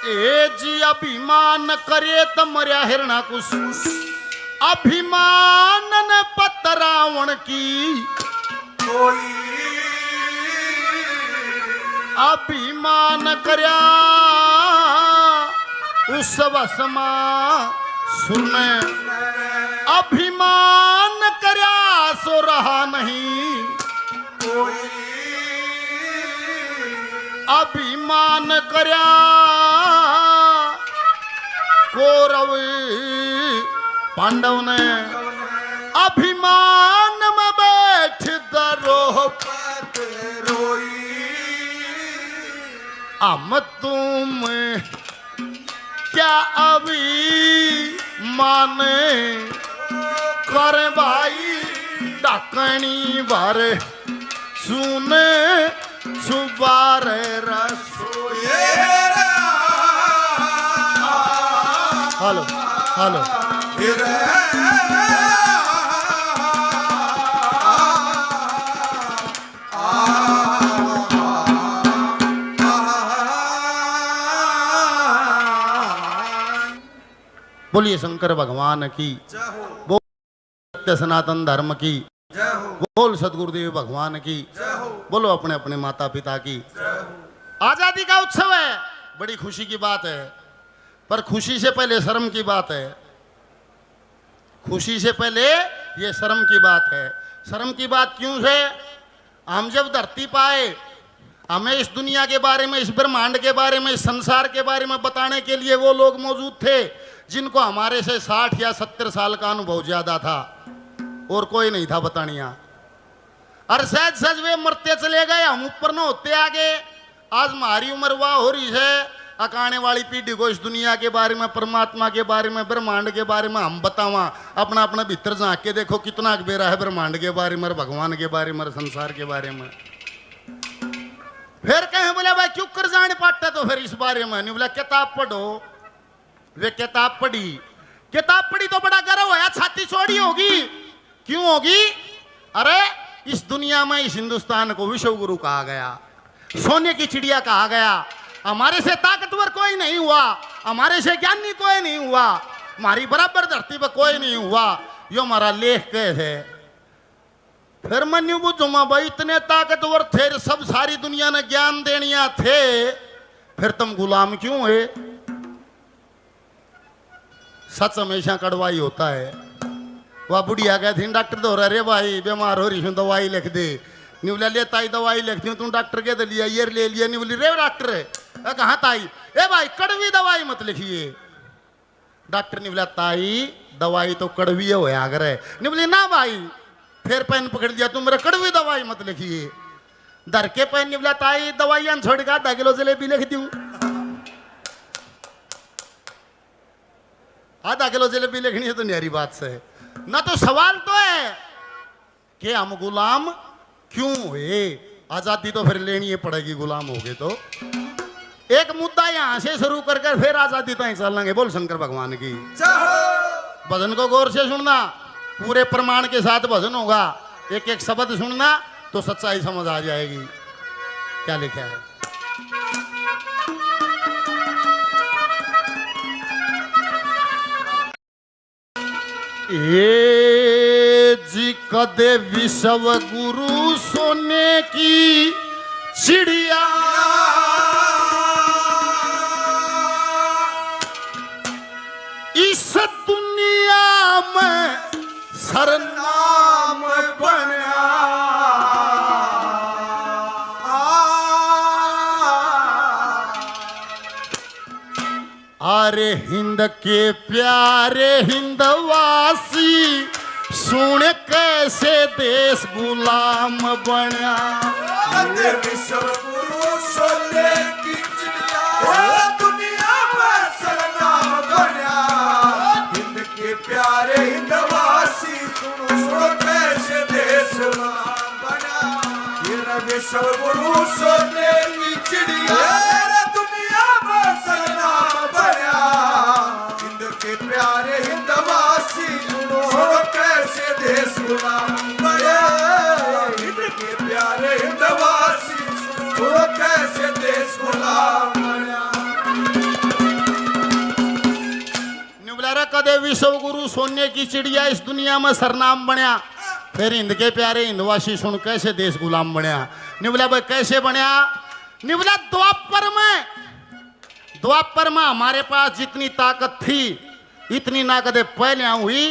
ए जी अभिमान करे त मर्या हिरणा कुछ अभिमान ने पतरावण की कोई अभिमान करया उस वसमा सुने अभिमान करया सो रहा नहीं कोई अभिमान करया कौरव पांडव ने अभिमान में बैठ दरोह पत रोई हम तुम क्या अभी माने कर भाई डाकनी बार सुने सुबार रसोई हेलो हेलो बोलिए शंकर भगवान की बोल सत्य सनातन धर्म की बोल सदगुरुदेव भगवान की बोलो अपने अपने माता पिता की आजादी का उत्सव है बड़ी खुशी की बात है पर खुशी से पहले शर्म की बात है खुशी से पहले ये शर्म की बात है शर्म की बात क्यों है हम जब धरती पाए हमें इस दुनिया के बारे में इस ब्रह्मांड के बारे में इस संसार के बारे में बताने के लिए वो लोग मौजूद थे जिनको हमारे से 60 या 70 साल का अनुभव ज्यादा था और कोई नहीं था बतानिया और सहज सहज वे मरते चले गए हम ऊपर न होते आगे आज हमारी उम्र वाह हो रही है अकाने वाली पीढ़ी को इस दुनिया के बारे में परमात्मा के बारे में ब्रह्मांड के बारे में हम बतावा अपना अपना भीतर झांक के देखो कितना बेरा है ब्रह्मांड के बारे में भगवान के बारे में संसार के बारे में फिर कहें बोले भाई क्यों कर जाने पाते तो फिर इस बारे में नहीं बोला किताब पढ़ो वे किताब पढ़ी तो बड़ा गर्व है छाती चौड़ी होगी क्यों होगी अरे इस दुनिया में इस हिंदुस्तान को विश्व गुरु कहा गया सोने की चिड़िया कहा गया हमारे से ताकतवर कोई नहीं हुआ हमारे से ज्ञानी कोई नहीं हुआ हमारी बराबर धरती पर कोई नहीं हुआ यो हमारा लेख के है फिर मैं न्यू बुझूंगा भाई इतने ताकतवर थे सब सारी दुनिया ने ज्ञान देनिया थे फिर तुम गुलाम क्यों है सच हमेशा कड़वाई होता है वह बुढ़िया कहती डॉक्टर तो रे भाई बीमार हो रही हूँ दवाई लिख दे नहीं बोला ले ताई दवाई लिखती हूँ तुम डॉक्टर के लिया ये ले लिया नहीं बोली रे डॉक्टर है कहाँ ताई ए भाई कड़वी दवाई मत लिखिए डॉक्टर ने बोला ताई दवाई तो कड़वी हो अगर है नहीं बोली ना भाई फिर पेन पकड़ लिया तुम मेरे कड़वी दवाई मत लिखिए धर के पेन नहीं बोला ताई दवाइयां छोड़ का 2 किलो जलेबी लिख दूं आधा किलो जलेबी लिखनी है तो न्यारी बात से ना तो सवाल तो है कि हम गुलाम क्यों हुए आजादी तो फिर लेनी ही पड़ेगी गुलाम हो गए तो एक मुद्दा यहां से शुरू कर फिर आजादी तो चलेंगे बोल शंकर भगवान की भजन को गौर से सुनना पूरे प्रमाण के साथ भजन होगा एक एक शब्द सुनना तो सच्चाई समझ आ जाएगी क्या लिखा है ए जी कदे विश्व गुरु सोने की चिड़िया इस दुनिया में सरनाम बना अरे हिंद के प्यारे हिंदवासी सुन कैसे देश गुलाम बना विश्व गुरु सोने की चिड़िया दुनिया में सरनाम बना हिंद के प्यारे हिंदवासी सुनो कैसे देश गुलाम बना ये विश्व गुरु सोने की चिड़िया दुनिया में सरनाम बना हिंद के प्यारे हिंदवासी सुनो कैसे देश गुलाम बना हिंद के प्यारे हिंदवासी सुनो कैसे देश गुलाम बना विश्व गुरु सोने की चिड़िया इस दुनिया में सरनाम बनया। फिर हिंद के प्यारे हिंदवासी सुन कैसे देश गुलाम बनया। निबला भाई कैसे बनया? निबला द्वापर में हमारे पास जितनी ताकत थी इतनी ना कदे पहले हुई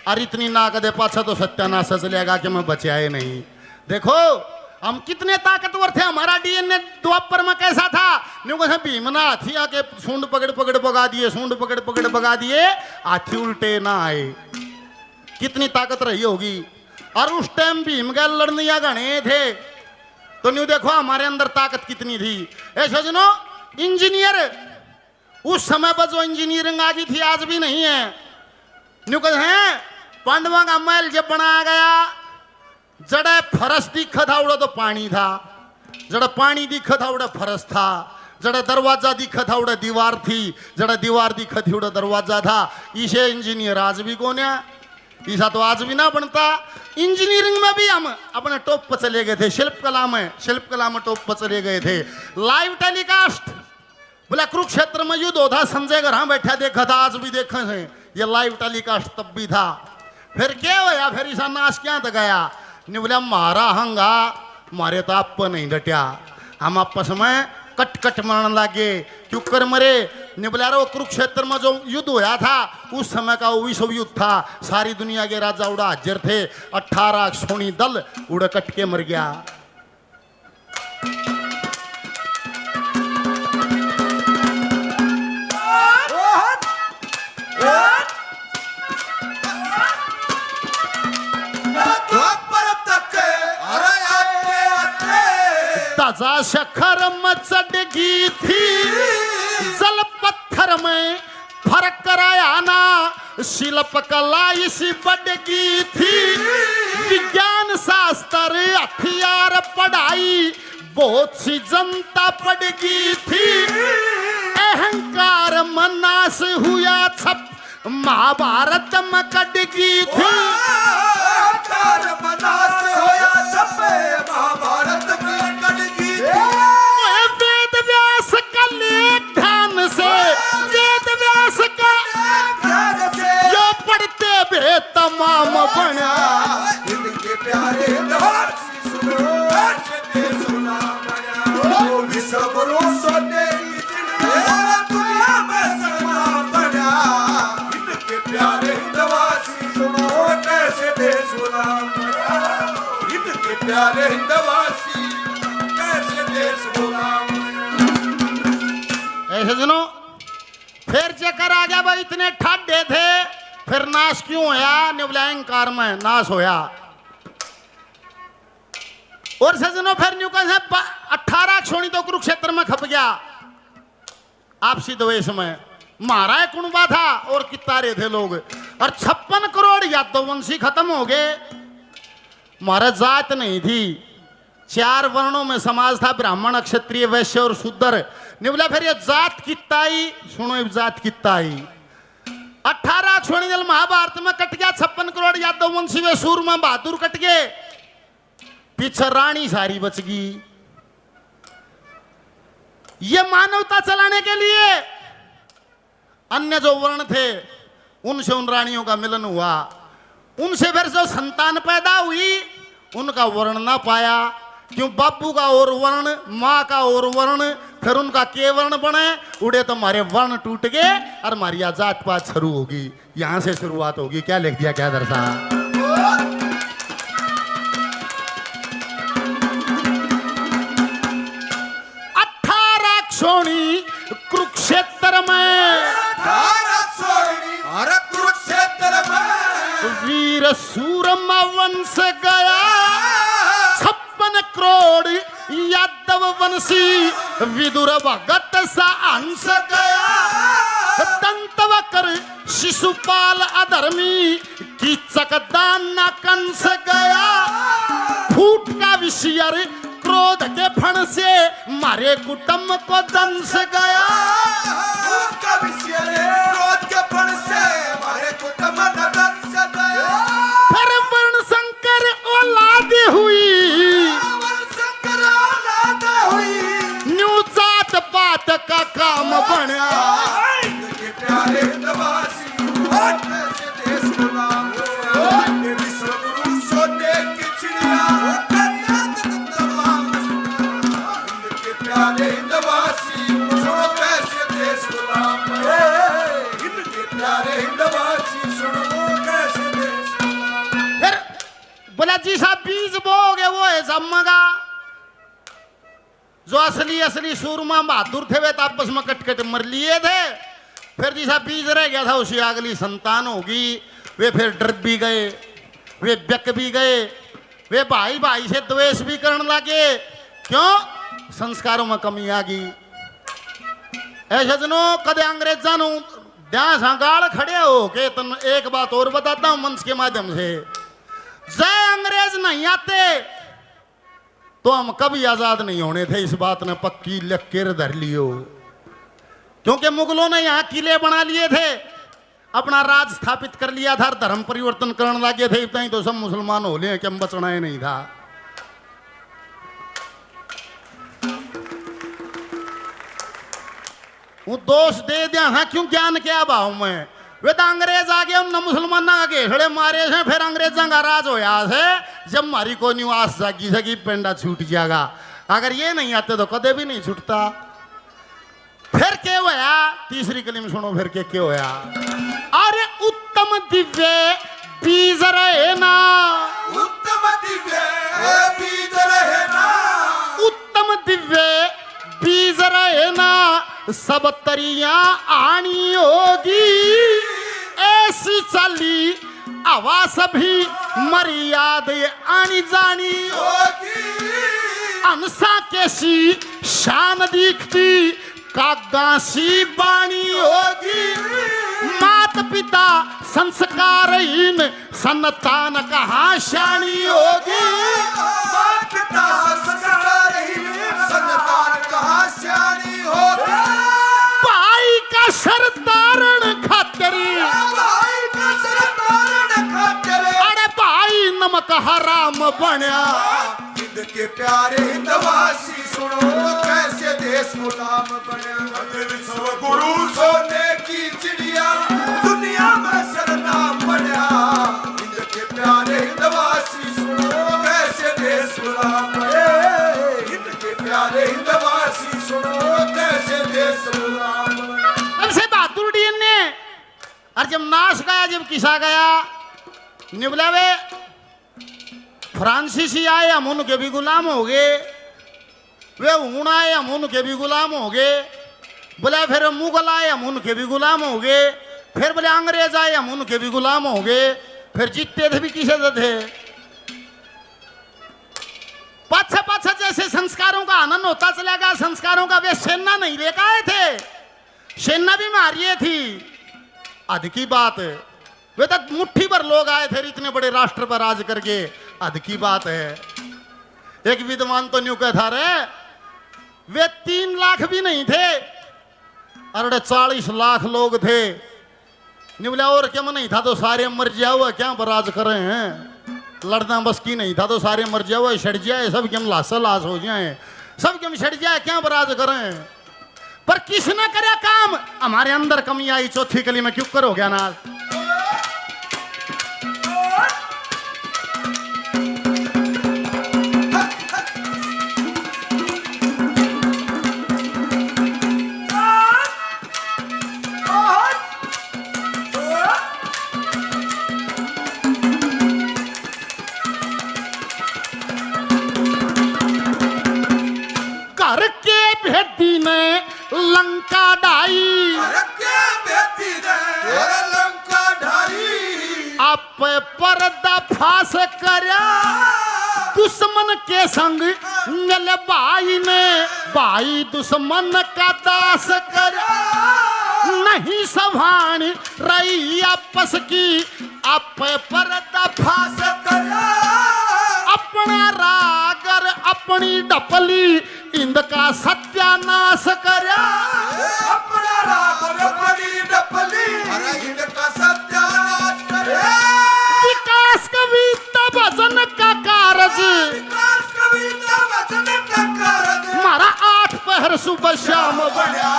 और इतनी ना कदे पाछा तो सत्यानाश चलेगा कि मैं बचा ही नहीं। देखो हम कितने ताकतवर थे, हमारा डीएनए द्वापर में कैसा था? भीमना हाथी आके सूंड पकड़ पकड़ भगा दिए, सूंड पकड़ पकड़ भगा दिए, हाथी उल्टे ना आए। कितनी ताकत रही होगी। और उस टाइम भीम के लड़निया गणे थे तो न्यू देखो हमारे अंदर ताकत कितनी थी। ऐसे सुनो इंजीनियर उस समय पर जो इंजीनियरिंग आ गई थी आज भी नहीं है। न्यू कहे पांडवा का महल जब बनाया गया जड़े फरस दिखा था उड़ा तो पानी था, जड़ा पानी दिखा था उड़ा फरस था, जड़ा दरवाजा दिखा था उड़ा दीवार थी, जड़ा दीवार दिखा थी उड़ा दरवाजा था। इसे इंजीनियर आज भी कौन है? ऐसा तो आज भी ना बनता। इंजीनियरिंग में भी हम अपने टॉप पर चले गए थे। शिल्प कला में टॉप पर चले गए थे। लाइव टेलीकास्ट बोला कुरुक्षेत्र में युद्ध होता, संजय घर बैठा देखा था, आज भी देखे थे। ये लाइव टेलीकास्ट तब भी था। फिर क्या होया? फिर ईसा नाश क्या तक गया? ने बोला मारा हंगा मारे तो आप नहीं डटिया, हम आपस में कट कट मारने लगे क्यों कर मरे। ने बोला वो कुरुक्षेत्र में जो युद्ध होया था उस समय का विश्व युद्ध था। सारी दुनिया के राजा उड़ा हाजिर थे, 18 सोनी दल उड़ कट के मर गया। ताजा शखर में चढ़गी थी, जल पत्थर में फर्क कराया ना, शिल्प कला इसी बढ़गी थी। विज्ञान शास्त्र हथियार पढ़ाई बहुत सी जनता पड़गी थी। अहंकार में नाश हुआ छप महाभारत में कटगी थी। महाभारत में कटगी थी। वेद व्यास का लेख ध्यान से, वेद व्यास का जो पढ़ते भे तमाम बना। इनके प्यारे दवासी सुनो विश्व गुरु सोने की चिड़िया दुनिया में सलमान बना। इनके प्यारे दवासी सुनो कैसे देश गुलाम बना। इनके प्यारे दवासी कैसे देश गुलाम। ऐसे सुनो फिर चक्कर आ गया भाई, इतने ठाडे थे फिर नाश क्यों होया? निबला अहंकार में नाश होया। और सजनो फिर न्यू का 18 छोड़ी तो कुरुक्षेत्र में खप गया आपसी द्वेष में। महाराज कुणबा था और कितारे थे लोग, और 56 करोड़ यादववंशी खत्म हो गए। महाराज जात नहीं थी, 4 वर्णों में समाज था, ब्राह्मण क्षत्रिय वैश्य और शूद्र। निबला फिर ये जात कितना आई? सुनो ये जात कितना आई? 18 छोड़ी जल महाभारत में कट गया, 56 करोड़ यादववंशी वे सूरमा बहादुर कट गए, पीछे रानी सारी बच गई। ये मानवता चलाने के लिए अन्य जो वर्ण थे उनसे उन रानियों का मिलन हुआ, उनसे फिर जो संतान पैदा हुई उनका वर्ण ना पाया। क्यों? बापू का और वर्ण, माँ का और वर्ण, फिर उनका के वर्ण बने, उड़े तो हमारे वर्ण टूट गए और हमारी जात पात शुरू होगी। यहां से शुरुआत होगी। क्या लिख दिया, क्या दर्शा? 18 सोनी कुरुक्षेत्र में, कुरुक्षेत्र में वीर सूरमा वंश गया। 56 करोड़ यादव वंशी विदुर भगत सा अंश गया। दंतवक्र शिशुपाल अधर्मी कीचक दाना कंस गया। फूट का विषयर क्रोध के फण से मारे कुटुंब को दंश गया। का विषय क्रोध के फण से मारे कुटुंब को दंश गया। फिर वर्ण शंकर औलाद हुई, न्यू जात पात का काम बना। इनके प्यारे दवासी बोला जी साहब बीज बोगे वो है जम्मगा। जो असली असली सूरमा बहादुर थे वे तो आपस में कट कट मर लिए थे। फिर जी साहब बीज रह गया था, उसी अगली संतान होगी। वे फिर डर भी गए, वे बिक भी गए, वे भाई भाई से द्वेष भी करने लगे। क्यों? संस्कारों में कमी आ गई। ऐसे जनों कदे अंग्रेजा नु ध्यान सांगाल खड़े हो के तन एक बात और बताता हूं मंच के माध्यम से। जय अंग्रेज नहीं आते तो हम कभी आजाद नहीं होने थे। इस बात ने पक्की लकीर धर लियो। क्योंकि मुगलों ने यहाँ किले बना लिए थे, अपना राज स्थापित कर लिया था, धर्म परिवर्तन करने लगे थे। इतना ही तो सब मुसलमान हो लिए कि हम बचना ही नहीं था। वो दोष दे दिया था क्यों? ज्ञान के अभाव में। वे तो अंग्रेज आ गए, उन मुसलमान आगे खड़े मारे से फिर अंग्रेजों का राज होया से। जब हमारी को निवास जागी सकी पेंडा छूट जाएगा। अगर ये नहीं आते तो कदे भी नहीं छूटता। फिर क्या होया? तीसरी कलीम सुनो फिर क्या होया। अरे उत्तम दिव्य बीज रहे ना, उत्तम दिव्य बीज रहे ना, उत्तम दिव्य बीज रहे ना, सब तरिया आनी होगी। ऐसी चली आवाज भी मर्याद आनी जानी होगी। अंसा कैसी शान दिखती कागासी बाणी होगी। मात पिता संस्कारहीन संतान कहाँ शानी होगी। मात पिता संस्कारहीन संतान कहाँ शानी होगी। भाई का सर तारण खातरी, भाई का सर तारण खातरी। अरे भाई नमक हराम बनया। हिंद के प्यारे हिंदवासी सुनो कैसे देश गुलाम बना। विश्व गुरु सोने की चिड़िया दुनिया में सरनाम बना। हिंद के प्यारे हिंदवासी सुनो कैसे देश गुलाम बने। हिंद के प्यारे हिंदवासी सुनो कैसे देश गुलाम बने। अब से बहादुर डीन ने और जब नाश गया, जब किसा गया निबलावे फ्रांसीसी आए, हम उनके भी गुलाम हो गए। वे ऊन आए, हम उनके भी गुलाम हो गए। बोले फिर मुगल आए, हम उनके भी गुलाम हो गए। फिर बोले अंग्रेज आए, हम उनके भी गुलाम हो गए। फिर जीतते थे भी किसे थे? पाछा पाछा जैसे संस्कारों का आनंद होता चला गया। संस्कारों का वे सेना नहीं लेकर आए थे, सेना भी मारिए थी। अध की बात, वे तक मुट्ठी भर लोग आए थे इतने बड़े राष्ट्र पर राज करके। अध की बात है। एक विद्वान तो न्यू कहता रहे वे 3 लाख भी नहीं थे, अरे 40 लाख लोग थे। निबला और क्या नहीं था तो सारे मर जाओ, क्या बराज कर रहे हैं। लड़ना बस की नहीं था तो सारे मर जाओ, सड़ जाए सब के हम लाश लाश हो जाए, सब के हम सड़ जाए, क्या बराज कर रहे हैं। पर किसने करे काम? हमारे अंदर कमी आई। चौथी कली में क्यों करो क्या नाल। घर के भेदी ने लंका ढाई, लंका ढाई। आप पर्दा फास करया दुश्मन के संग मिल भाई ने। भाई दुश्मन का दास करया, नहीं संभान रही आपस की। आप पर्दा फास करया अपना रागर अपनी डपली इनका सत्यानाश करया। अपना राग अपनी डपली इनका सत्यानाश करे। विकास कविता भजन का कारज, विकास कविता वचन का कारज। हमारा 8 पहर सुबह शाम बना।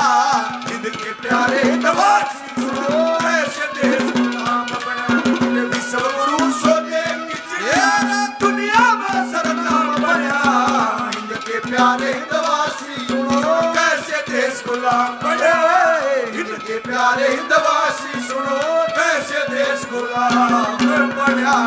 इनके प्यारे हिंदवासी सुनो ऐसे देश गुलाम बना। विश्व गुरु सोने की चिड़िया दुनिया में सरनाम बना। इनके प्यारे हिंदवासी सुनो कैसे देश गुलाम बने। इनके प्यारे हिंदवासी सुनो कैसे देश गुलाम बना।